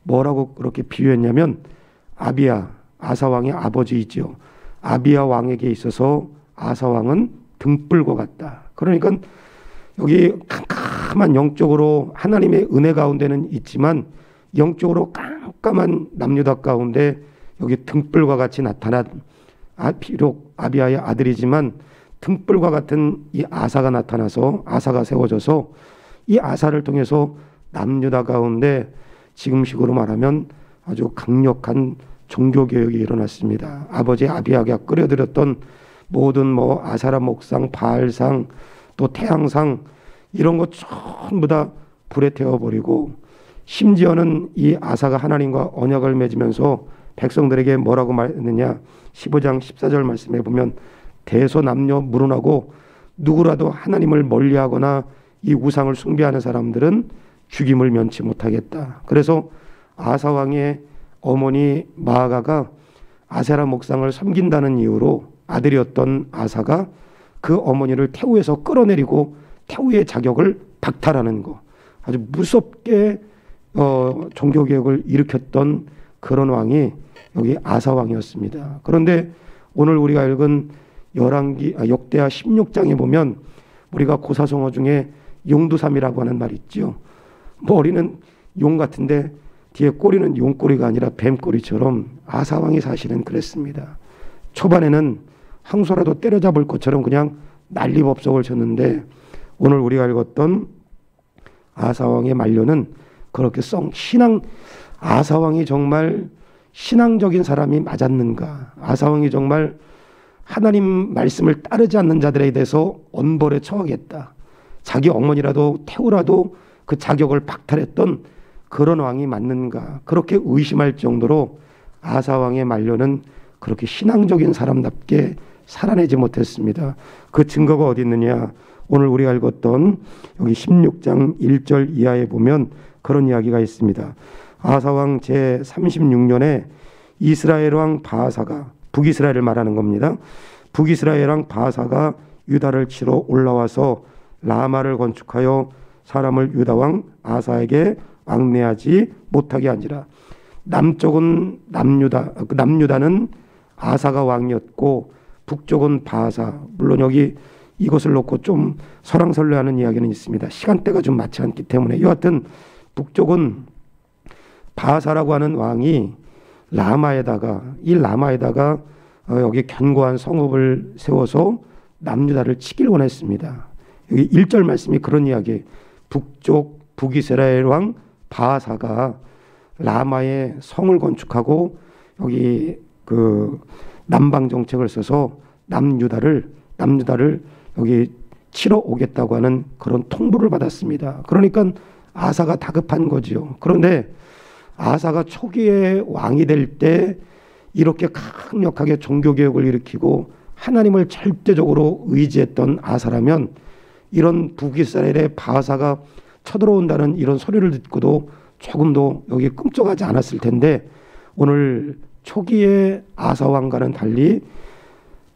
뭐라고 그렇게 비유했냐면 아비야, 아사왕의 아버지이지요. 아비야 왕에게 있어서 아사왕은 등불과 같다. 그러니까 여기 캄캄한 영적으로 하나님의 은혜 가운데는 있지만 영적으로 깜깜한 남유다 가운데 여기 등불과 같이 나타난 비록 아비야의 아들이지만 등불과 같은 이 아사가 나타나서 아사가 세워져서 이 아사를 통해서 남유다 가운데 지금식으로 말하면 아주 강력한 종교개혁이 일어났습니다. 아버지 아비야가 끌어들였던 모든 아사라 목상, 바알상, 또 태양상 이런 것 전부 다 불에 태워버리고 심지어는 이 아사가 하나님과 언약을 맺으면서 백성들에게 뭐라고 말했느냐 15장 14절 말씀에 보면 대소남녀무론하고 누구라도 하나님을 멀리하거나 이 우상을 숭배하는 사람들은 죽임을 면치 못하겠다. 그래서 아사왕의 어머니 마아가가 아세라 목상을 섬긴다는 이유로 아들이었던 아사가 그 어머니를 태우에서 끌어내리고 태우의 자격을 박탈하는 거 아주 무섭게 종교개혁을 일으켰던 그런 왕이 여기 아사왕이었습니다. 그런데 오늘 우리가 읽은 역대하 16장에 보면 우리가 고사성어 중에 용두삼이라고 하는 말이 있죠. 머리는 용 같은데 뒤에 꼬리는 용꼬리가 아니라 뱀꼬리처럼 아사왕이 사실은 그랬습니다. 초반에는 항소라도 때려잡을 것처럼 그냥 난리법석을 쳤는데 오늘 우리가 읽었던 아사왕의 말년은 그렇게 아사왕이 정말 신앙적인 사람이 맞았는가? 아사왕이 정말 하나님 말씀을 따르지 않는 자들에 대해서 엄벌에 처하겠다. 자기 어머니라도 태우라도 그 자격을 박탈했던 그런 왕이 맞는가? 그렇게 의심할 정도로 아사왕의 말년은 그렇게 신앙적인 사람답게 살아내지 못했습니다. 그 증거가 어디 있느냐? 오늘 우리가 읽었던 여기 16장 1절 이하에 보면 그런 이야기가 있습니다. 아사왕 제36년에 이스라엘 왕 바아사가 북이스라엘을 말하는 겁니다. 북이스라엘 왕 바아사가 유다를 치러 올라와서 라마를 건축하여 사람을 유다 왕 아사에게 왕래하지 못하게 하니라. 남쪽은 남유다는 아사가 왕이었고 북쪽은 바아사. 물론 여기 이것을 놓고 좀 설왕설래하는 이야기는 있습니다. 시간대가 좀 맞지 않기 때문에. 여하튼 북쪽은 바아사라고 하는 왕이 라마에다가 여기 견고한 성읍을 세워서 남유다를 치길 원했습니다. 여기 1절 말씀이 그런 이야기. 북이스라엘 왕 바아사가 라마에 성을 건축하고 여기 그 남방 정책을 써서 남유다를 여기 치러 오겠다고 하는 그런 통보를 받았습니다. 그러니까 아사가 다급한 거지요. 그런데 아사가 초기에 왕이 될 때 이렇게 강력하게 종교개혁을 일으키고 하나님을 절대적으로 의지했던 아사라면 이런 북이스라엘의 바아사가 쳐들어온다는 이런 소리를 듣고도 조금도 여기 꿈쩍하지 않았을 텐데 오늘 초기의 아사 왕과는 달리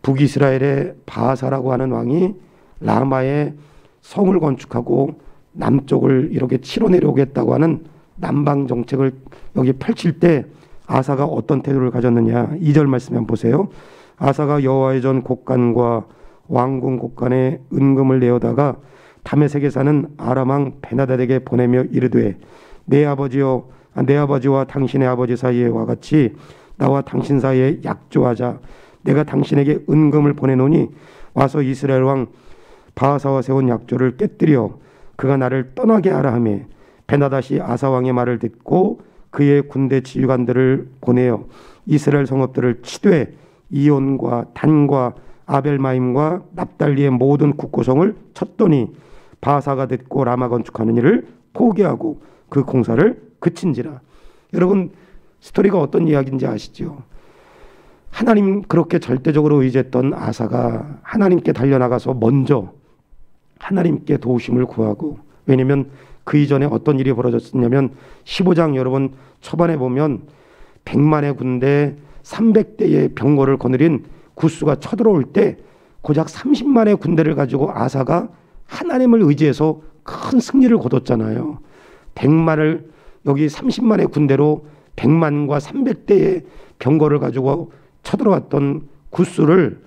북이스라엘의 바아사라고 하는 왕이 라마에 성을 건축하고 남쪽을 이렇게 치러 내려오겠다고 하는 남방 정책을 여기 펼칠 때 아사가 어떤 태도를 가졌느냐. 2절 말씀 한번 보세요. 아사가 여호와의 전 곡간과 왕궁 곡간에 은금을 내어다가 다메섹에 사는 아람 왕 베나닷에게 보내며 이르되 내 아버지와 당신의 아버지 사이에와 같이 나와 당신 사이에 약조하자. 내가 당신에게 은금을 보내노니 와서 이스라엘 왕 바아사와 세운 약조를 깨뜨려 그가 나를 떠나게 하라 하며 베나닷이 아사 왕의 말을 듣고 그의 군대 지휘관들을 보내어 이스라엘 성읍들을 치되 이온과 단과 아벨마임과 납달리의 모든 국고성을 쳤더니 바아사가 듣고 라마 건축하는 일을 포기하고 그 공사를 그친지라. 여러분 스토리가 어떤 이야기인지 아시죠? 하나님 그렇게 절대적으로 의지했던 아사가 하나님께 달려나가서 먼저 하나님께 도우심을 구하고, 왜냐하면 그 이전에 어떤 일이 벌어졌냐면 15장 여러분 초반에 보면 100만의 군대 300대의 병거를 거느린 구스가 쳐들어올 때 고작 30만의 군대를 가지고 아사가 하나님을 의지해서 큰 승리를 거뒀잖아요. 100만을 여기 30만의 군대로 100만과 300대의 병거를 가지고 쳐들어왔던 구스를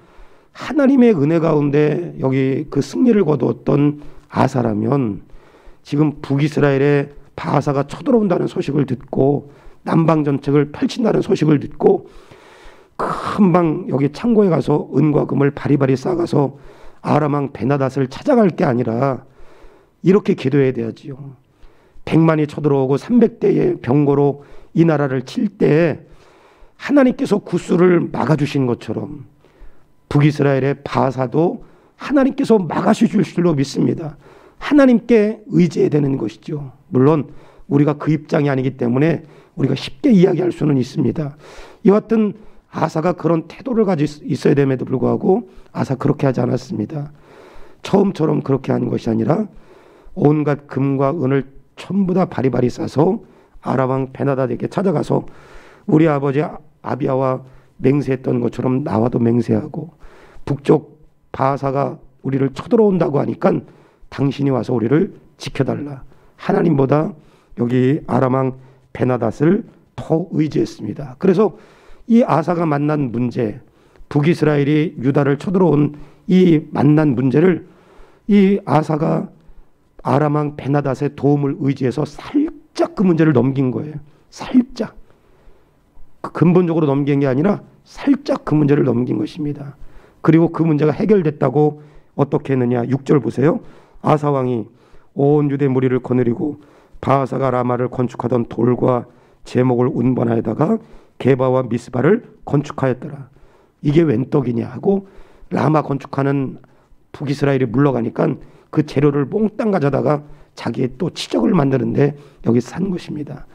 하나님의 은혜 가운데 여기 그 승리를 거두었던 아사라면 지금 북이스라엘의 바하사가 쳐들어온다는 소식을 듣고 남방 전책을 펼친다는 소식을 듣고 금방 여기 창고에 가서 은과 금을 바리바리 싸가서 아람 왕 베나닷을 찾아갈 게 아니라 이렇게 기도해야 되지요. 100만이 쳐들어오고 300대의 병거로 이 나라를 칠 때 하나님께서 구스를 막아주신 것처럼 북이스라엘의 바하사도 하나님께서 막아주실 줄로 믿습니다. 하나님께 의지해야 되는 것이죠. 물론 우리가 그 입장이 아니기 때문에 우리가 쉽게 이야기할 수는 있습니다. 이와 같은 아사가 그런 태도를 가지고 있어야 됨에도 불구하고 아사 그렇게 하지 않았습니다. 처음처럼 그렇게 한 것이 아니라 온갖 금과 은을 전부 다 바리바리 싸서 아람 왕 베나닷에게 찾아가서 우리 아버지 아비야와 맹세했던 것처럼 나와도 맹세하고 북쪽 바하사가 우리를 쳐들어온다고 하니까 당신이 와서 우리를 지켜달라. 하나님보다 여기 아람 왕 베나닷을 더 의지했습니다. 그래서 이 아사가 만난 문제, 북이스라엘이 유다를 쳐들어온 이 만난 문제를 이 아사가 아람 왕 베나닷의 도움을 의지해서 살짝 그 문제를 넘긴 거예요. 살짝. 근본적으로 넘긴 게 아니라 살짝 그 문제를 넘긴 것입니다. 그리고 그 문제가 해결됐다고 어떻게 했느냐. 6절 보세요. 아사 왕이 온 유대 무리를 거느리고 바하사가 라마를 건축하던 돌과 제목을 운반하여다가 게바와 미스바를 건축하였더라. 이게 웬 떡이냐 하고 라마 건축하는 북이스라엘이 물러가니까 그 재료를 몽땅 가져다가 자기의 또 치적을 만드는데 여기 산 것입니다.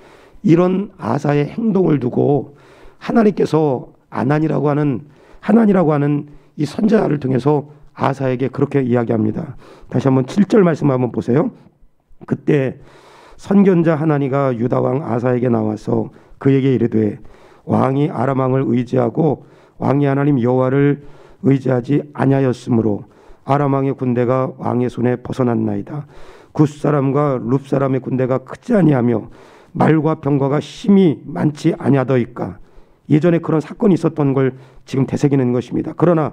이런 아사의 행동을 두고 하나님께서 하나니라고 하는 이 선지자를 통해서 아사에게 그렇게 이야기합니다. 다시 한번 7절 말씀 한번 보세요. 그때 선견자 하나니가 유다 왕 아사에게 나와서 그에게 이르되 왕이 아람 왕을 의지하고 왕이 하나님 여호와를 의지하지 아니하였으므로 아람 왕의 군대가 왕의 손에 벗어났나이다. 굿 사람과 룹 사람의 군대가 크지 아니하며 말과 병거가 심히 많지 아니하더이까. 예전에 그런 사건이 있었던 걸 지금 되새기는 것입니다. 그러나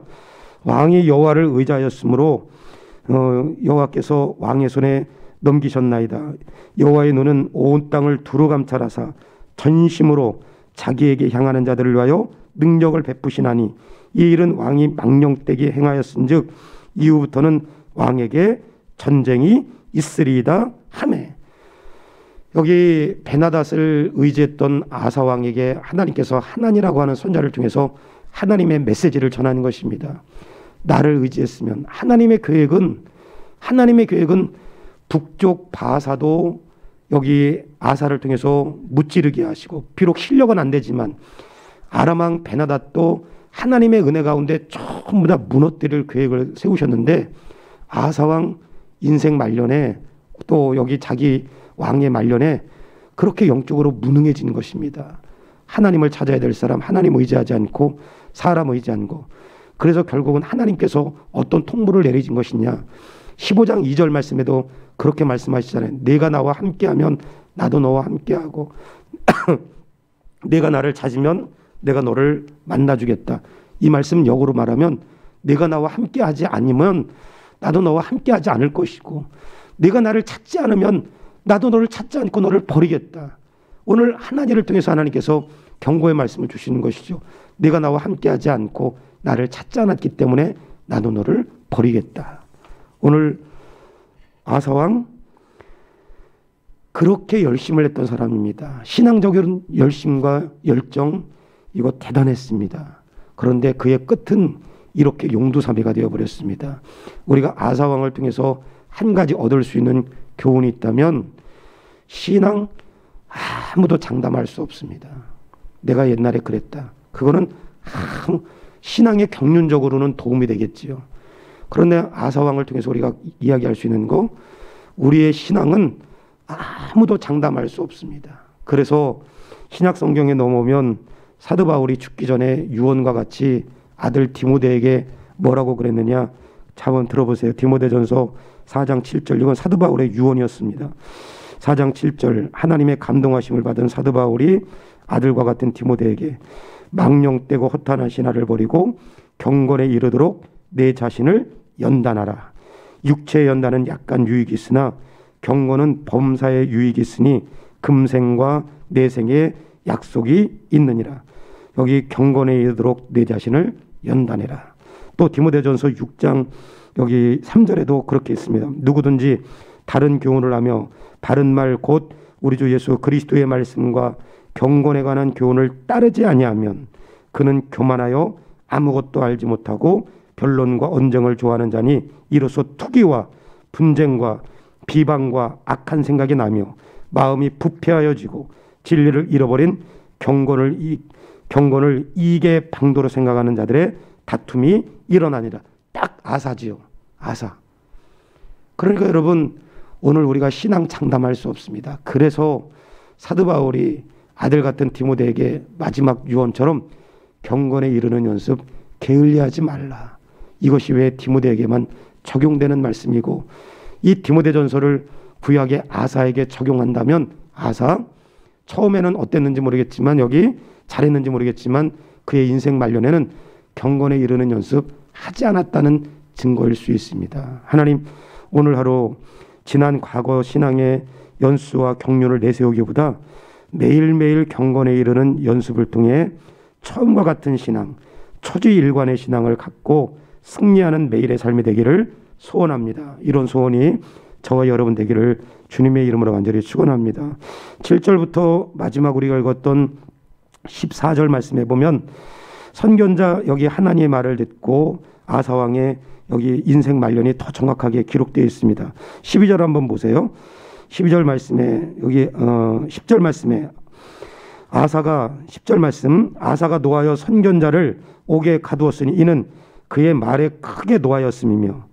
왕이 여호와를 의지하였으므로 여호와께서 왕의 손에 넘기셨나이다. 여호와의 눈은 온 땅을 두루 감찰하사 전심으로 자기에게 향하는 자들을 위하여 능력을 베푸시나니 이 일은 왕이 망령되게 행하였은즉 이후부터는 왕에게 전쟁이 있으리이다 하매. 여기 베나닷을 의지했던 아사 왕에게 하나님께서 하나니라고 하는 선자를 통해서 하나님의 메시지를 전하는 것입니다. 나를 의지했으면 하나님의 계획은 북쪽 바하사도 여기 아사를 통해서 무찌르게 하시고 비록 실력은 안 되지만 아람 왕 베나닷도 하나님의 은혜 가운데 전부 다 무너뜨릴 계획을 세우셨는데 아사 왕 인생 말년에 또 여기 자기 왕의 말년에 그렇게 영적으로 무능해지는 것입니다. 하나님을 찾아야 될 사람 하나님 의지하지 않고 사람 의지하는 거. 그래서 결국은 하나님께서 어떤 통보를 내리신 것이냐. 15장 2절 말씀에도 그렇게 말씀하시잖아요. 내가 나와 함께하면 나도 너와 함께하고 내가 나를 찾으면 내가 너를 만나주겠다. 이 말씀 역으로 말하면 내가 나와 함께하지 않으면 나도 너와 함께하지 않을 것이고 내가 나를 찾지 않으면 나도 너를 찾지 않고 너를 버리겠다. 오늘 하나님을 통해서 하나님께서 경고의 말씀을 주시는 것이죠. 내가 나와 함께하지 않고 나를 찾지 않았기 때문에 나도 너를 버리겠다. 오늘 아사왕 그렇게 열심을 했던 사람입니다. 신앙적인 열심과 열정 이거 대단했습니다. 그런데 그의 끝은 이렇게 용두사미가 되어버렸습니다. 우리가 아사왕을 통해서 한 가지 얻을 수 있는 교훈이 있다면 신앙 아무도 장담할 수 없습니다. 내가 옛날에 그랬다. 그거는 신앙의 경륜적으로는 도움이 되겠지요. 그런데 아사왕을 통해서 우리가 이야기할 수 있는 거 우리의 신앙은 아무도 장담할 수 없습니다. 그래서 신약 성경에 넘어오면 사도 바울이 죽기 전에 유언과 같이 아들 디모데에게 뭐라고 그랬느냐. 한번 들어보세요. 디모데전서 4장 7절 이건 사도 바울의 유언이었습니다. 4장 7절 하나님의 감동하심을 받은 사도 바울이 아들과 같은 디모데에게 망령되고 허탄한 신화를 버리고 경건에 이르도록 내 자신을 연단하라. 육체의 연단은 약간 유익이 있으나 경건은 범사에 유익이 있으니 금생과 내생에 약속이 있느니라. 여기 경건에 이르도록 내 자신을 연단해라. 또 디모데전서 6장 여기 3절에도 그렇게 있습니다. 누구든지 다른 교훈을 하며 바른 말 곧 우리 주 예수 그리스도의 말씀과 경건에 관한 교훈을 따르지 아니하면 그는 교만하여 아무것도 알지 못하고 변론과 언쟁을 좋아하는 자니 이로써 투기와 분쟁과 비방과 악한 생각이 나며 마음이 부패하여지고 진리를 잃어버린 경건을 이익의 방도로 생각하는 자들의 다툼이 일어나니라. 딱 아사지요. 아사. 그러니까 여러분 오늘 우리가 신앙 장담할 수 없습니다. 그래서 사도 바울이 아들 같은 디모데에게 마지막 유언처럼 경건에 이르는 연습 게을리하지 말라. 이것이 왜 디모데에게만 적용되는 말씀이고 이 디모데전서를 구약의 아사에게 적용한다면 아사 처음에는 어땠는지 모르겠지만 여기 잘했는지 모르겠지만 그의 인생 말년에는 경건에 이르는 연습 하지 않았다는 증거일 수 있습니다. 하나님 오늘 하루 지난 과거 신앙의 연수와 경륜을 내세우기보다 매일매일 경건에 이르는 연습을 통해 처음과 같은 신앙, 초지일관의 신앙을 갖고 승리하는 매일의 삶이 되기를 소원합니다. 이런 소원이 저와 여러분 되기를 주님의 이름으로 간절히 축원합니다. 7절부터 마지막 우리가 읽었던 14절 말씀에 보면 선견자 여기 하나님의 말을 듣고 아사왕의 여기 인생 말년이 더 정확하게 기록되어 있습니다. 12절 한번 보세요. 12절 말씀에 여기 10절 말씀에 아사가 10절 말씀 아사가 노하여 선견자를 옥에 가두었으니 이는 그의 말에 크게 노하였음이며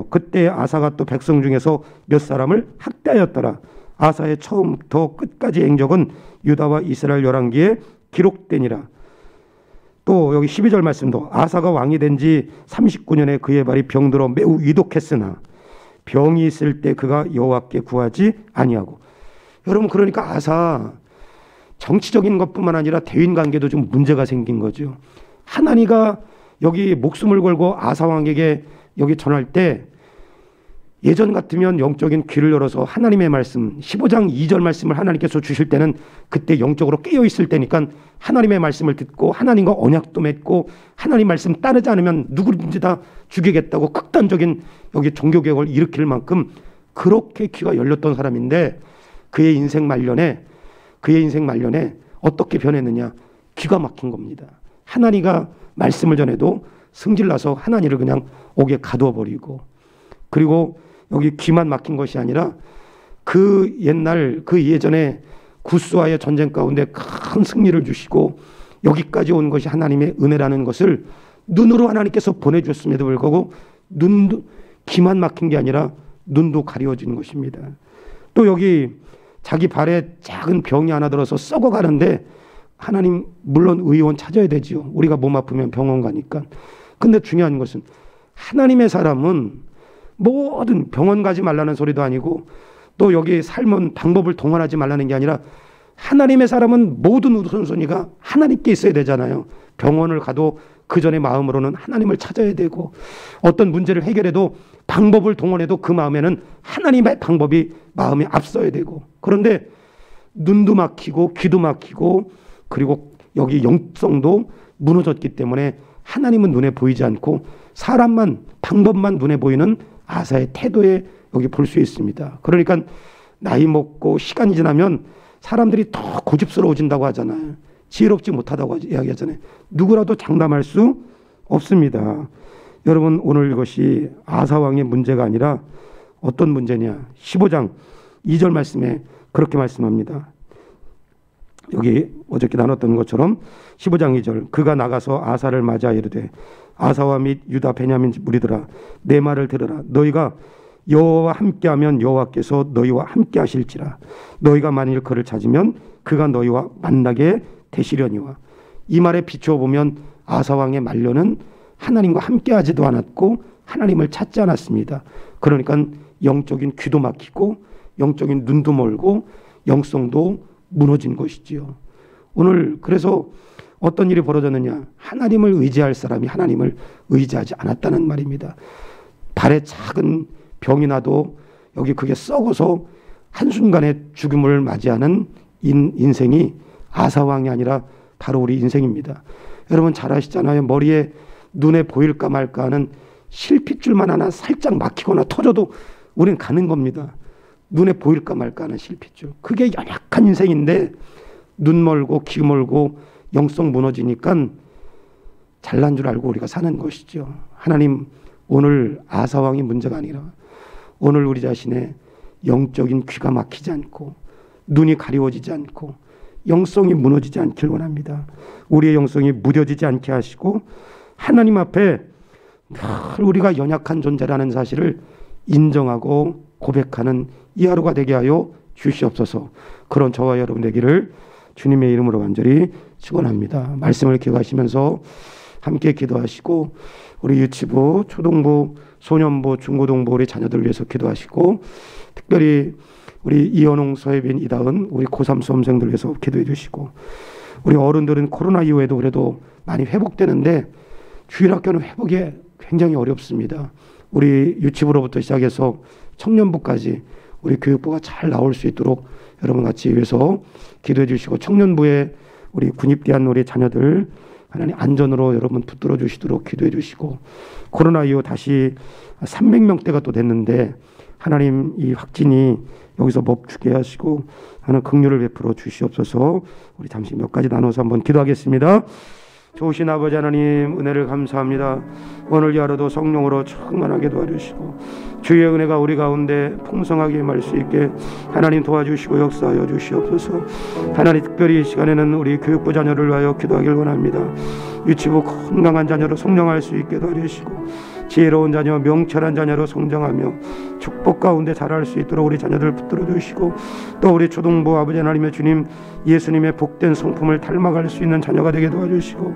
그때 아사가 또 백성 중에서 몇 사람을 학대하였더라. 아사의 처음부터 끝까지 행적은 유다와 이스라엘 열왕기에 기록되니라. 또 여기 12절 말씀도 아사가 왕이 된 지 39년에 그의 발이 병들어 매우 위독했으나 병이 있을 때 그가 여호와께 구하지 아니하고. 여러분 그러니까 아사 정치적인 것뿐만 아니라 대인관계도 좀 문제가 생긴 거죠. 하나니가 여기 목숨을 걸고 아사 왕에게 여기 전할 때 예전 같으면 영적인 귀를 열어서 하나님의 말씀 15장 2절 말씀을 하나님께서 주실 때는 그때 영적으로 깨어있을 때니까 하나님의 말씀을 듣고 하나님과 언약도 맺고 하나님 말씀 따르지 않으면 누구든지 다 죽이겠다고 극단적인 여기 종교개혁을 일으킬 만큼 그렇게 귀가 열렸던 사람인데 그의 인생 말년에 어떻게 변했느냐. 귀가 막힌 겁니다. 하나니가 말씀을 전해도 승질나서 하나니를 그냥 옥에 가두어 버리고 그리고 여기 귀만 막힌 것이 아니라 그 예전에 구스와의 전쟁 가운데 큰 승리를 주시고 여기까지 온 것이 하나님의 은혜라는 것을 눈으로 하나님께서 보내주셨음에도 불구하고 귀만 막힌 게 아니라 눈도 가려워지는 것입니다. 또 여기 자기 발에 작은 병이 하나 들어서 썩어가는데 하나님 물론 의원 찾아야 되지요. 우리가 몸 아프면 병원 가니까. 근데 중요한 것은 하나님의 사람은 모든 병원 가지 말라는 소리도 아니고 또 여기 삶은 방법을 동원하지 말라는 게 아니라 하나님의 사람은 모든 우선순위가 하나님께 있어야 되잖아요. 병원을 가도 그 전에 마음으로는 하나님을 찾아야 되고 어떤 문제를 해결해도 방법을 동원해도 그 마음에는 하나님의 방법이 마음에 앞서야 되고 그런데 눈도 막히고 귀도 막히고 그리고 여기 영성도 무너졌기 때문에 하나님은 눈에 보이지 않고 사람만 방법만 눈에 보이는 아사의 태도에 여기 볼 수 있습니다. 그러니까 나이 먹고 시간이 지나면 사람들이 더 고집스러워진다고 하잖아요. 지혜롭지 못하다고 이야기하잖아요. 누구라도 장담할 수 없습니다. 여러분 오늘 이것이 아사왕의 문제가 아니라 어떤 문제냐. 15장 2절 말씀에 그렇게 말씀합니다. 여기 어저께 나눴던 것처럼 15장 2절 그가 나가서 아사를 맞아 이르되 아사와 및 유다 베냐민 무리들아 내 말을 들으라. 너희가 여호와와 함께하면 여호와께서 너희와 함께하실지라. 너희가 만일 그를 찾으면 그가 너희와 만나게 되시려니와. 이 말에 비추어 보면 아사왕의 말년은 하나님과 함께하지도 않았고 하나님을 찾지 않았습니다. 그러니까 영적인 귀도 막히고 영적인 눈도 멀고 영성도 무너진 것이지요. 오늘 그래서 어떤 일이 벌어졌느냐? 하나님을 의지할 사람이 하나님을 의지하지 않았다는 말입니다. 발에 작은 병이 나도 여기 그게 썩어서 한순간에 죽음을 맞이하는 인생이 아사왕이 아니라 바로 우리 인생입니다. 여러분 잘 아시잖아요. 머리에 눈에 보일까 말까 하는 실핏줄만 하나 살짝 막히거나 터져도 우리는 가는 겁니다. 눈에 보일까 말까 하는 실핏줄. 그게 연약한 인생인데 눈 멀고 귀 멀고 영성 무너지니까 잘난 줄 알고 우리가 사는 것이죠. 하나님 오늘 아사왕이 문제가 아니라 오늘 우리 자신의 영적인 귀가 막히지 않고 눈이 가리워지지 않고 영성이 무너지지 않길 원합니다. 우리의 영성이 무뎌지지 않게 하시고 하나님 앞에 늘 우리가 연약한 존재라는 사실을 인정하고 고백하는 이 하루가 되게 하여 주시옵소서. 그런 저와 여러분 되기를 주님의 이름으로 간절히 축원합니다. 말씀을 기억하시면서 함께 기도하시고 우리 유치부, 초등부, 소년부, 중고등부 우리 자녀들 위해서 기도하시고 특별히 우리 이현웅, 서혜빈, 이다은 우리 고3 수험생들 위해서 기도해 주시고 우리 어른들은 코로나 이후에도 그래도 많이 회복되는데 주일학교는 회복이 굉장히 어렵습니다. 우리 유치부로부터 시작해서 청년부까지 우리 교육부가 잘 나올 수 있도록 여러분 같이 위해서 기도해 주시고 청년부에 우리 군입대한 우리 자녀들 하나님 안전으로 여러분 붙들어 주시도록 기도해 주시고 코로나 이후 다시 300명대가 또 됐는데 하나님 이 확진이 여기서 멈추게 하시고 하나님 긍휼을 베풀어 주시옵소서. 우리 잠시 몇 가지 나눠서 한번 기도하겠습니다. 좋으신 아버지 하나님 은혜를 감사합니다. 오늘 이 하루도 성령으로 충만하게 도와주시고 주의 은혜가 우리 가운데 풍성하게 임할 수 있게 하나님 도와주시고 역사하여 주시옵소서. 하나님 특별히 이 시간에는 우리 교육부 자녀를 위하여 기도하길 원합니다. 유치부 건강한 자녀로 성장할 수 있게 도와주시고 지혜로운 자녀, 명철한 자녀로 성장하며 축복 가운데 자랄 수 있도록 우리 자녀들 붙들어 주시고 또 우리 초등부 아버지 하나님의 주님 예수님의 복된 성품을 닮아갈 수 있는 자녀가 되게 도와주시고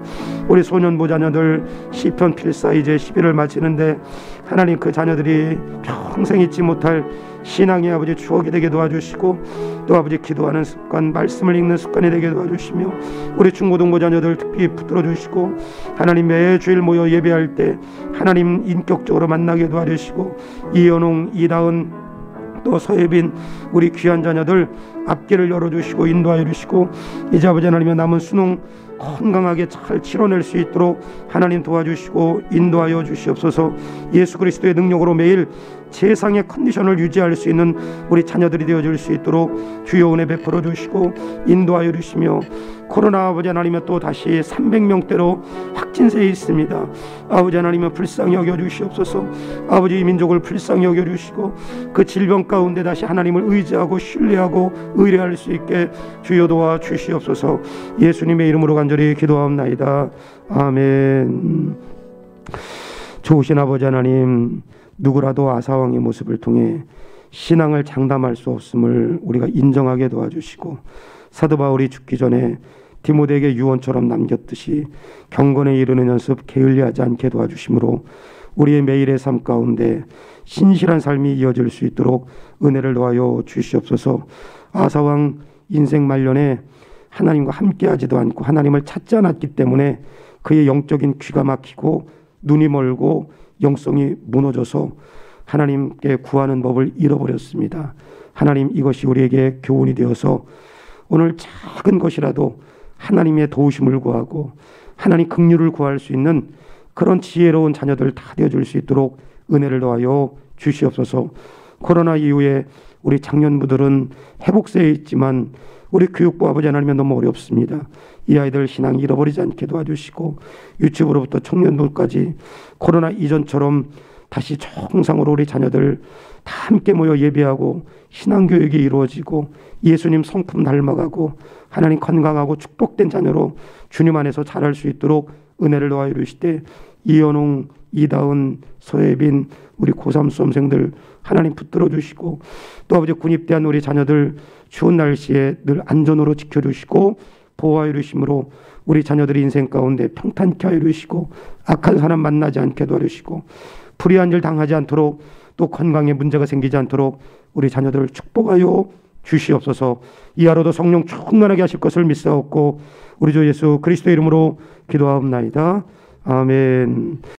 우리 소년부 자녀들 시편 필사 이제 10일을 마치는데 하나님 그 자녀들이 평생 잊지 못할 신앙의 아버지 추억이 되게 도와주시고 또 아버지 기도하는 습관, 말씀을 읽는 습관이 되게 도와주시며 우리 중고등부 자녀들 특히 붙들어 주시고 하나님 매주일 모여 예배할 때 하나님 인격적으로 만나게 도와주시고 이현웅, 이다은 또 서혜빈 우리 귀한 자녀들 앞길을 열어주시고 인도하여 주시고 이제 아버지 하나님의 남은 수능 건강하게 잘 치러낼 수 있도록 하나님 도와주시고 인도하여 주시옵소서. 예수 그리스도의 능력으로 매일 세상의 컨디션을 유지할 수 있는 우리 자녀들이 되어줄 수 있도록 주여 은혜 베풀어 주시고 인도하여 주시며 코로나 아버지 하나님은 또 다시 300명대로 확진세에 있습니다. 아버지 하나님은 불쌍히 여겨주시옵소서. 아버지 이 민족을 불쌍히 여겨주시고 그 질병 가운데 다시 하나님을 의지하고 신뢰하고 의뢰할 수 있게 주여 도와주시옵소서. 예수님의 이름으로 간절히 기도하옵나이다. 아멘. 좋으신 아버지 하나님 누구라도 아사왕의 모습을 통해 신앙을 장담할 수 없음을 우리가 인정하게 도와주시고 사도 바울이 죽기 전에 디모데에게 유언처럼 남겼듯이 경건에 이르는 연습 게을리하지 않게 도와주심으로 우리의 매일의 삶 가운데 신실한 삶이 이어질 수 있도록 은혜를 더하여 주시옵소서. 아사왕 인생 말년에 하나님과 함께하지도 않고 하나님을 찾지 않았기 때문에 그의 영적인 귀가 막히고 눈이 멀고 영성이 무너져서 하나님께 구하는 법을 잃어버렸습니다. 하나님 이것이 우리에게 교훈이 되어서 오늘 작은 것이라도 하나님의 도우심을 구하고 하나님 긍휼을 구할 수 있는 그런 지혜로운 자녀들 다 되어줄 수 있도록 은혜를 더하여 주시옵소서. 코로나 이후에 우리 장년부들은 회복세에 있지만 우리 교육부 아버지 하나님은 너무 어렵습니다. 이 아이들 신앙 잃어버리지 않게 도와주시고 유치부로부터 청년부까지 코로나 이전처럼 다시 정상으로 우리 자녀들 다 함께 모여 예배하고 신앙교육이 이루어지고 예수님 성품 닮아가고 하나님 건강하고 축복된 자녀로 주님 안에서 자랄 수 있도록 은혜를 더하여 주시되 이현웅, 이다은, 서혜빈 우리 고3 수험생들 하나님 붙들어 주시고 또 아버지 군입대한 우리 자녀들 추운 날씨에 늘 안전으로 지켜주시고 보호하여 주심으로 우리 자녀들의 인생 가운데 평탄케 하여 주시고 악한 사람 만나지 않게 도와주시고 불의한 일 당하지 않도록 또 건강에 문제가 생기지 않도록 우리 자녀들을 축복하여 주시옵소서. 이 하루도 성령 충만하게 하실 것을 믿사옵고 우리 주 예수 그리스도의 이름으로 기도하옵나이다. 아멘.